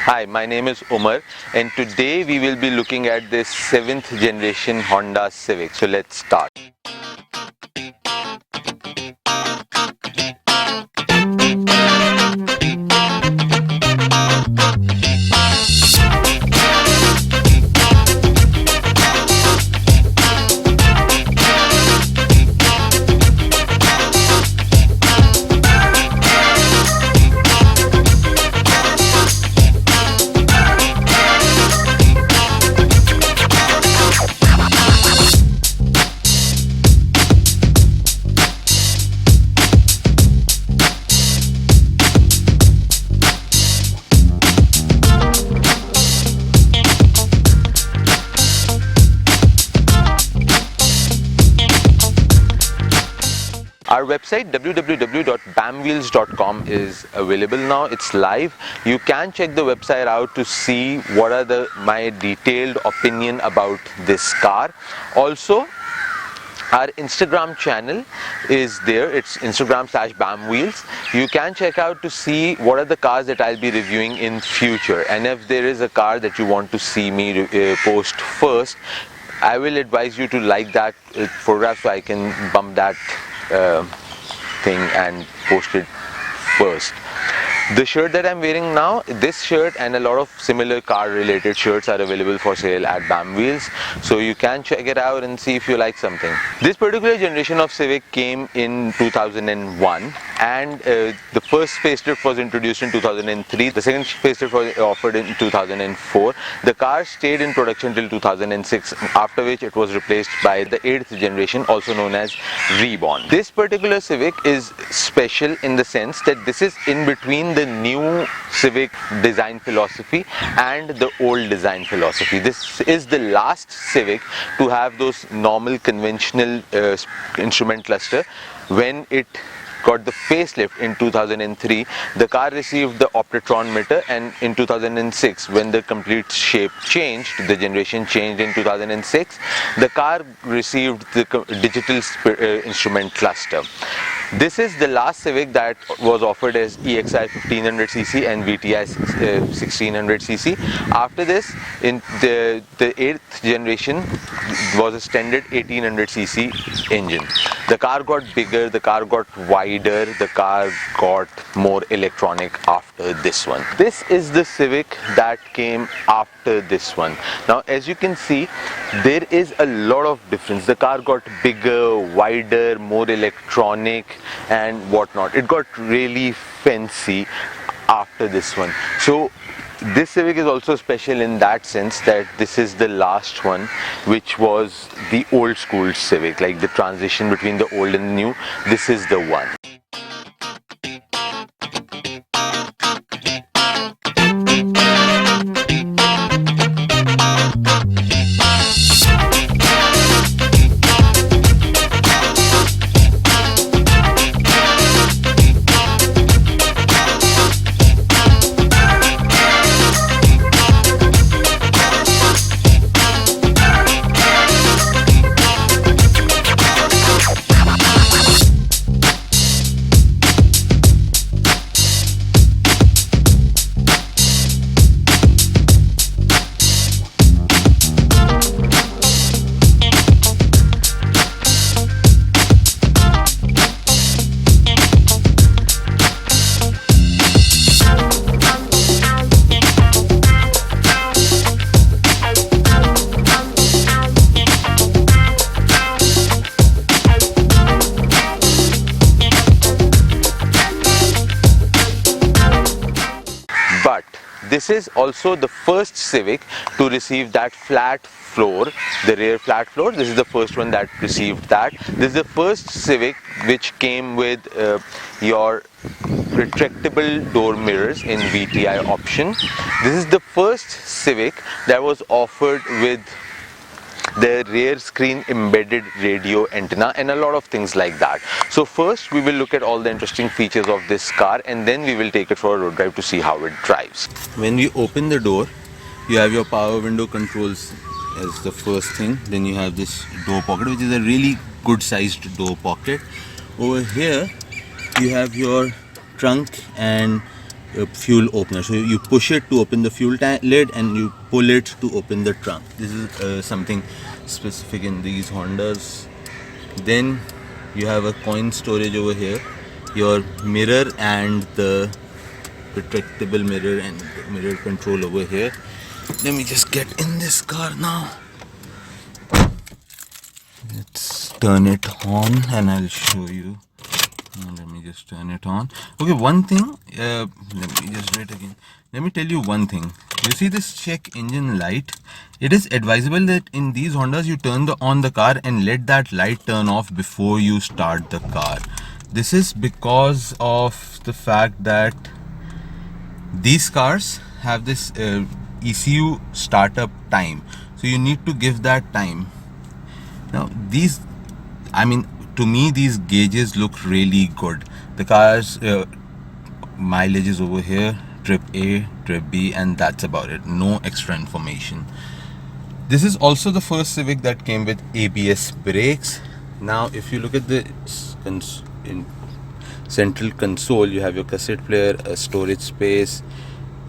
Hi, my name is Umar and today we will be looking at this 7th generation Honda Civic. So let's start. Our website www.bamwheels.com is available now. It's live. You can check the website out to see what are my detailed opinion about this car. Also, our Instagram channel is there. It's Instagram/BamWheels. You can check out to see what are the cars that I'll be reviewing in future. And if there is a car that you want to see me post first, I will advise you to like that photograph so I can bump that thing and post it first. The shirt that I'm wearing now, this shirt and a lot of similar car related shirts are available for sale at BamWheels, so you can check it out and see if you like something. This particular generation of Civic came in 2001 and the first facelift was introduced in 2003. The second facelift was offered in 2004. The car stayed in production till 2006, after which it was replaced by the 8th generation, also known as Reborn. This particular Civic is special in the sense that this is in between the new Civic design philosophy and the old design philosophy. This is the last Civic to have those normal conventional instrument cluster. When it got the facelift in 2003, the car received the Optitron meter, and in 2006, when the complete shape changed, the generation changed in 2006, the car received the digital instrument cluster. This is the last Civic that was offered as EXI 1500cc and VTI 1600cc. After this, in the 8th generation was a standard 1800cc engine. The car got bigger, the car got wider, the car got more electronic after this one. This is the Civic that came after this one. Now, as you can see, there is a lot of difference. The car got bigger, wider, more electronic and whatnot. It got really fancy after this one. So this Civic is also special in that sense that this is the last one, which was the old school Civic, like the transition between the old and the new. This is the one. But this is also the first Civic to receive that flat floor, the rear flat floor. This is the first one that received that. This is the first Civic which came with your retractable door mirrors in VTI option. This is the first Civic that was offered with the rear screen embedded radio antenna and a lot of things like that. So first we will look at all the interesting features of this car and then we will take it for a road drive to see how it drives. When we open the door, you have your power window controls as the first thing. Then you have this door pocket, which is a really good sized door pocket. Over here you have your trunk and fuel opener. So you push it to open the fuel tank lid and you pull it to open the trunk. This is something specific in these Hondas. Then you have a coin storage over here, your mirror and the retractable mirror and the mirror control over here. Let me just get in this car now. Let's turn it on and I'll show you. Let me just turn it on. Okay, one thing, let me just do it again. Let me tell you one thing. You see this check engine light? It is advisable that in these Hondas you turn on the car and let that light turn off before you start the car. This is because of the fact that these cars have this ECU startup time. So you need to give that time. Now these, to me these gauges look really good. The car's mileage is over here, trip A, trip B, and that's about it. No extra information. This is also the first Civic that came with ABS brakes. Now if you look at the central console, you have your cassette player, a storage space,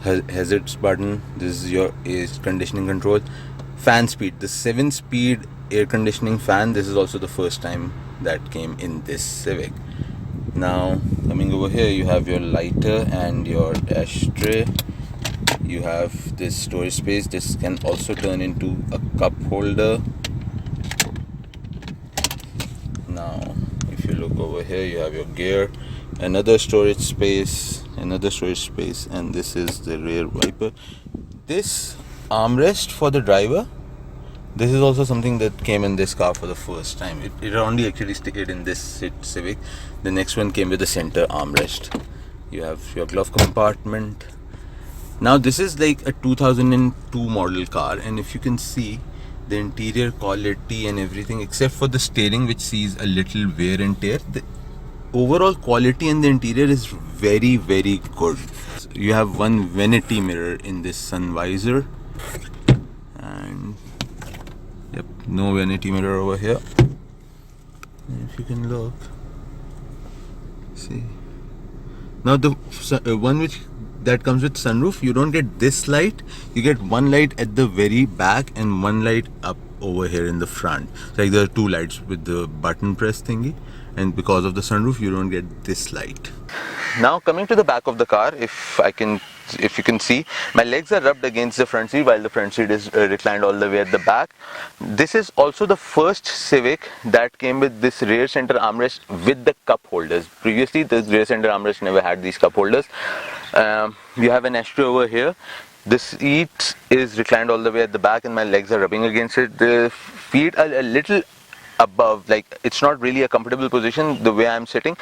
hazards button. This is your air conditioning control, fan speed, the 7-speed air conditioning fan. This is also the first time that came in this Civic. Now coming over here, you have your lighter and your ashtray. You have this storage space. This can also turn into a cup holder. Now if you look over here, you have your gear, another storage space, and this is the rear wiper. This armrest for the driver, this is also something that came in this car for the first time. It only actually stayed in this Civic. The next one came with the center armrest. You have your glove compartment. Now this is like a 2002 model car, and if you can see the interior quality and everything, except for the steering which sees a little wear and tear, the overall quality in the interior is very, very good. So you have one vanity mirror in this sun visor, and yep, no vanity mirror over here. And if you can look, see, now the one which that comes with sunroof, you don't get this light. You get one light at the very back and one light up over here in the front. So like there are two lights with the button press thingy, and because of the sunroof you don't get this light. Now coming to the back of the car, if you can see, my legs are rubbed against the front seat while the front seat is reclined all the way at the back. This is also the first Civic that came with this rear center armrest with the cup holders. Previously the rear center armrest never had these cup holders. You have an ashtray over here. The seat is reclined all the way at the back and my legs are rubbing against it. The feet are a little above, like it's not really a comfortable position the way I'm sitting.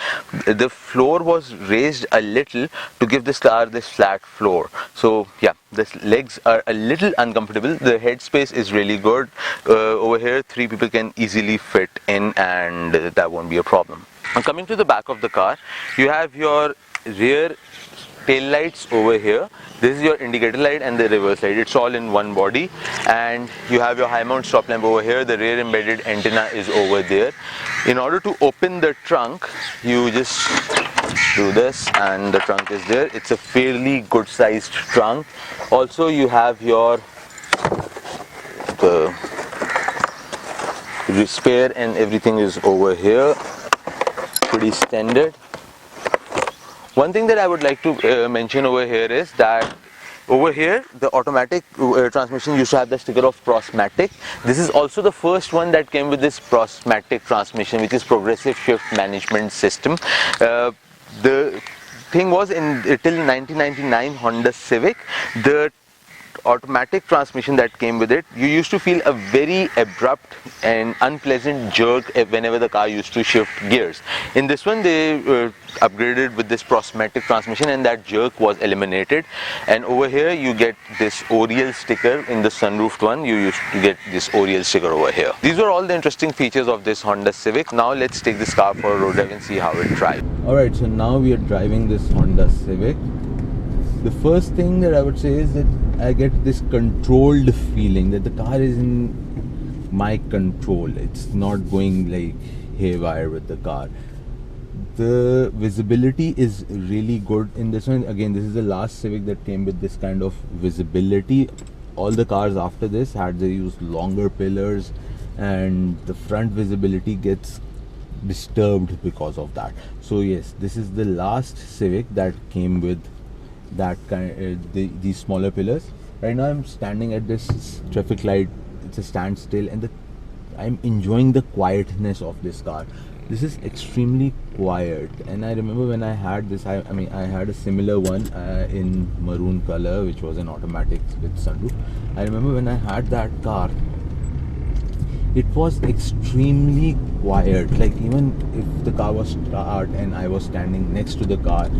The floor was raised a little to give this car this flat floor. So yeah, the legs are a little uncomfortable. The head space is really good. Over here 3 people can easily fit in and that won't be a problem. Now coming to the back of the car, you have your rear tail lights over here. This is your indicator light and the reverse light. It's all in one body, and you have your high mount stop lamp over here. The rear embedded antenna is over there. In order to open the trunk, you just do this and the trunk is there. It's a fairly good sized trunk. Also you have your the spare and everything is over here, pretty standard. One thing that I would like to mention over here is that over here the automatic transmission used to have the sticker of Prosmatic. This is also the first one that came with this Prosmatic transmission, which is progressive shift management system. The thing was, till 1999 Honda Civic, the automatic transmission that came with it, you used to feel a very abrupt and unpleasant jerk whenever the car used to shift gears. In this one they upgraded with this Prosmatic transmission and that jerk was eliminated. And over here you get this Oriole sticker. In the sunroofed one you used to get this Oriole sticker over here. These were all the interesting features of this Honda Civic. Now let's take this car for a road drive and see how it drives. Alright, so now we are driving this Honda Civic. The first thing that I would say is that I get this controlled feeling that the car is in my control. It's not going like haywire with the car. The visibility is really good in this one. Again, this is the last Civic that came with this kind of visibility. All the cars after this had they used longer pillars, and the front visibility gets disturbed because of that. So yes, this is the last Civic that came with that kind these smaller pillars. Right now I'm standing at this traffic light. It's a standstill, and I'm enjoying the quietness of this car. This is extremely quiet, and I remember when I had this, I mean I had a similar one in maroon color, which was an automatic with sunroof. I remember when I had that car, it was extremely quiet. Like even if the car was start and I was standing next to the car,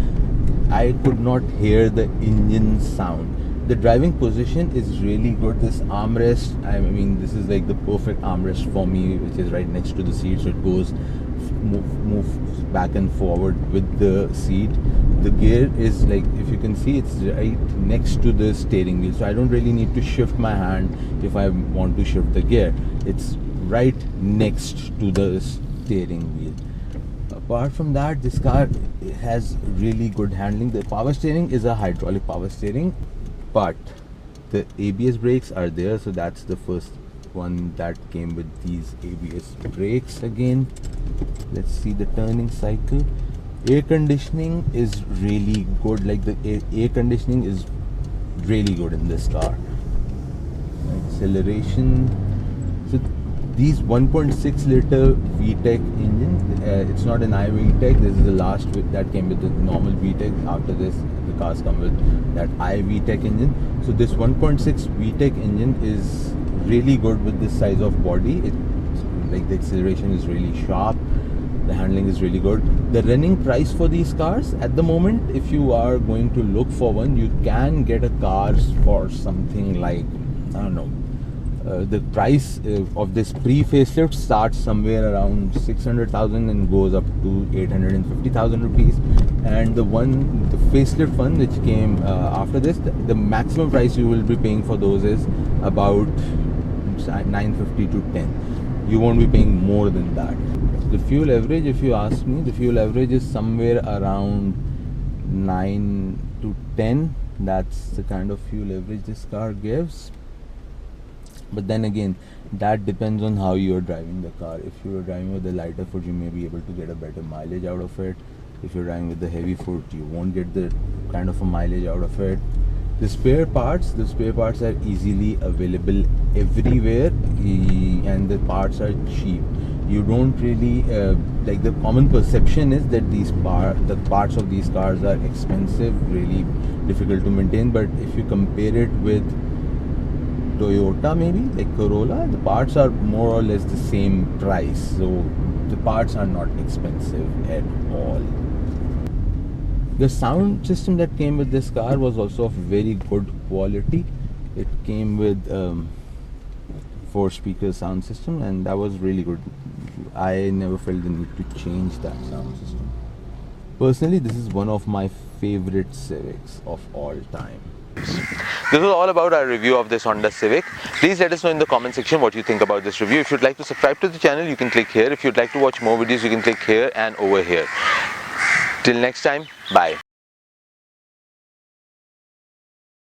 I could not hear the engine sound. The driving position is really good. This armrest, I mean, this is like the perfect armrest for me, which is right next to the seat, so it goes moves back and forward with the seat. The gear is like, if you can see, it's right next to the steering wheel, so I don't really need to shift my hand if I want to shift the gear. It's right next to the steering wheel. Apart from that, this car has really good handling. The power steering is a hydraulic power steering, but the ABS brakes are there, so that's the first one that came with these ABS brakes. Again, let's see the turning cycle. Air conditioning is really good. Like the air conditioning is really good in this car. Acceleration, so these 1.6 liter VTEC engine, it's not an iVTEC. This is the last that came with the normal VTEC. After this, the cars come with that iVTEC engine. So this 1.6 VTEC engine is really good with this size of body. It, like the acceleration is really sharp, the handling is really good. The running price for these cars at the moment, if you are going to look for one, you can get a car for something like, I don't know, the price of this pre-facelift starts somewhere around 600,000 and goes up to 850,000 rupees. And the facelift one which came after this, the maximum price you will be paying for those is about 950 to 10. You won't be paying more than that. The fuel average, if you ask me, the fuel average is somewhere around 9 to 10. That's the kind of fuel average this car gives. But then again, that depends on how you are driving the car. If you are driving with a lighter foot, you may be able to get a better mileage out of it. If you're driving with the heavy foot, you won't get the kind of a mileage out of it. The spare parts are easily available everywhere, and the parts are cheap. You don't really like, the common perception is that the parts of these cars are expensive, really difficult to maintain. But if you compare it with Toyota, maybe like Corolla, the parts are more or less the same price, so the parts are not expensive at all. The sound system that came with this car was also of very good quality. It came with 4-speaker sound system, and that was really good. I never felt the need to change that sound system. Personally, this is one of my favorite Civics of all time. This was all about our review of this Honda Civic. Please let us know in the comment section what you think about this review. If you'd like to subscribe to the channel, you can click here. If you'd like to watch more videos, you can click here and over here. Till next time, bye.